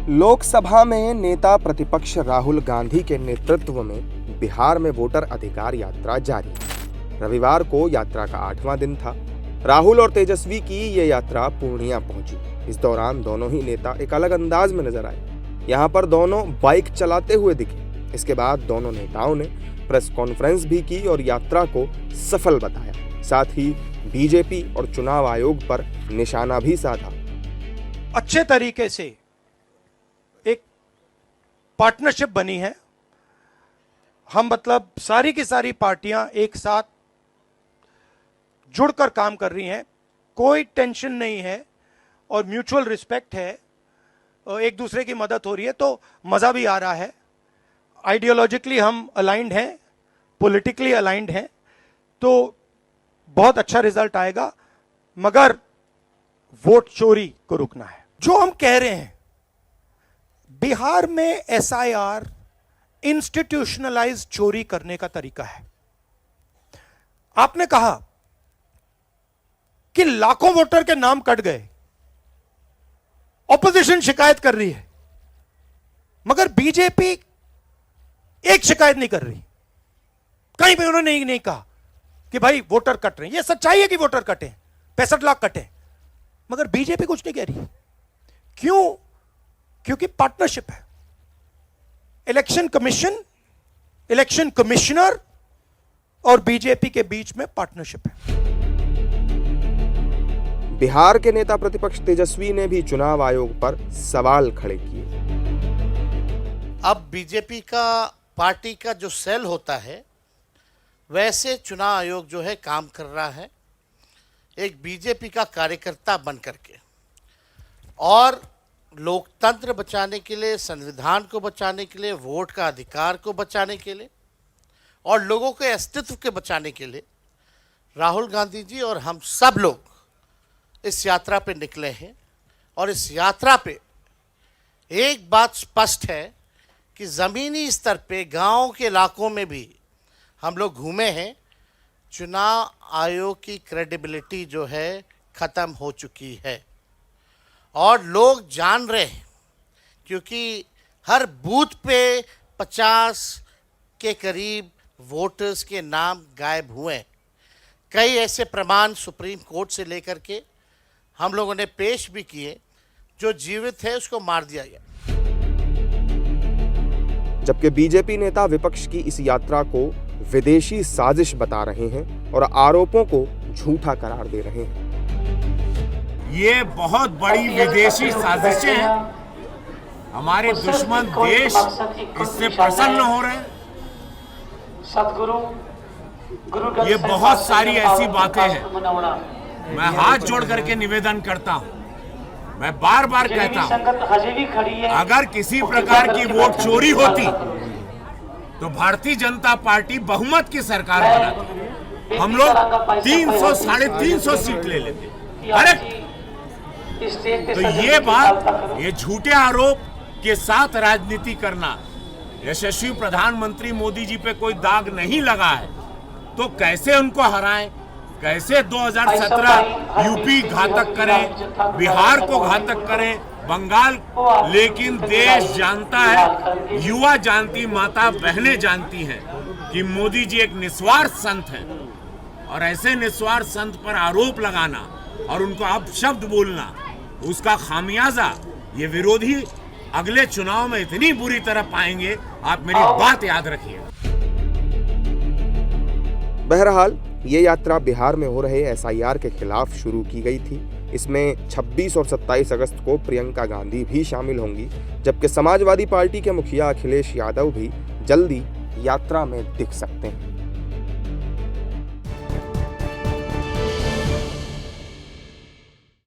लोकसभा में नेता प्रतिपक्ष राहुल गांधी के नेतृत्व में बिहार में वोटर अधिकार यात्रा जारी है। रविवार को यात्रा का 8वां दिन था। राहुल और तेजस्वी की ये यात्रा पूर्णिया पहुंची। इस दौरान दोनों ही नेता एक अलग अंदाज में नजर आए। यहाँ पर दोनों बाइक चलाते हुए दिखे। इसके बाद दोनों नेताओं ने प्रेस कॉन्फ्रेंस भी की और यात्रा को सफल बताया। साथ ही बीजेपी और चुनाव आयोग पर निशाना भी साधा। अच्छे तरीके से एक पार्टनरशिप बनी है। हम मतलब सारी की सारी पार्टियां एक साथ जुड़कर काम कर रही हैं। कोई टेंशन नहीं है और म्यूचुअल रिस्पेक्ट है। एक दूसरे की मदद हो रही है तो मजा भी आ रहा है। आइडियोलॉजिकली हम अलाइंड हैं, पॉलिटिकली अलाइंड हैं, तो बहुत अच्छा रिजल्ट आएगा। मगर वोट चोरी को रुकना है। जो हम कह रहे हैं, बिहार में एसआईआर इंस्टीट्यूशनलाइज चोरी करने का तरीका है। आपने कहा कि लाखों वोटर के नाम कट गए, ऑपोजिशन शिकायत कर रही है, मगर बीजेपी एक शिकायत नहीं कर रही। कहीं पे उन्होंने नहीं कहा कि भाई वोटर कट रहे हैं। यह सच्चाई है कि वोटर कटे, 65 लाख कटे, मगर बीजेपी कुछ नहीं कह रही। क्यों? क्योंकि पार्टनरशिप है। इलेक्शन कमीशन, इलेक्शन कमिश्नर और बीजेपी के बीच में पार्टनरशिप है। बिहार के नेता प्रतिपक्ष तेजस्वी ने भी चुनाव आयोग पर सवाल खड़े किए। अब बीजेपी का पार्टी का जो सेल होता है, वैसे चुनाव आयोग जो है काम कर रहा है एक बीजेपी का कार्यकर्ता बन करके, और लोकतंत्र बचाने के लिए, संविधान को बचाने के लिए, वोट का अधिकार को बचाने के लिए और लोगों के अस्तित्व के बचाने के लिए राहुल गांधी जी और हम सब लोग इस यात्रा पे निकले हैं। और इस यात्रा पे एक बात स्पष्ट है कि ज़मीनी स्तर पे गांव के इलाकों में भी हम लोग घूमे हैं। चुनाव आयोग की क्रेडिबिलिटी जो है ख़त्म हो चुकी है और लोग जान रहे हैं, क्योंकि हर बूथ पे 50 के करीब वोटर्स के नाम गायब हुए। कई ऐसे प्रमाण सुप्रीम कोर्ट से लेकर के हम लोगों ने पेश भी किए। जो जीवित है उसको मार दिया गया। जबकि बीजेपी नेता विपक्ष की इस यात्रा को विदेशी साजिश बता रहे हैं और आरोपों को झूठा करार दे रहे हैं। ये बहुत बड़ी विदेशी साजिशें हैं। हमारे दुश्मन देश इससे प्रसन्न हो रहे हैं। ये बहुत सारी ऐसी बातें हैं। मैं हाथ जोड़ करके निवेदन करता हूं, मैं बार बार कहता हूं, अगर किसी प्रकार की वोट चोरी होती तो भारतीय जनता पार्टी बहुमत की सरकार बनाती। हम लोग 300 साढ़े 300 सीट ले लेते। अरे तो ये बात, ये झूठे आरोप के साथ राजनीति करना, यशस्वी प्रधानमंत्री मोदी जी पे कोई दाग नहीं लगा है तो कैसे उनको हराएं? कैसे 2017 यूपी घातक करें, बिहार को घातक करें, बंगाल। लेकिन देश जानता है, युवा जानती, माता बहनें जानती हैं कि मोदी जी एक निस्वार्थ संत हैं। और ऐसे निस्वार्थ संत पर आरोप लगाना और उनको अपशब्द बोलना, उसका खामियाजा ये विरोधी अगले चुनाव में इतनी बुरी तरह पाएंगे, आप मेरी बात याद रखिए। बहरहाल ये यात्रा बिहार में हो रहे एसआईआर के खिलाफ शुरू की गई थी। इसमें 26 और 27 अगस्त को प्रियंका गांधी भी शामिल होंगी, जबकि समाजवादी पार्टी के मुखिया अखिलेश यादव भी जल्दी यात्रा में दिख सकते हैं।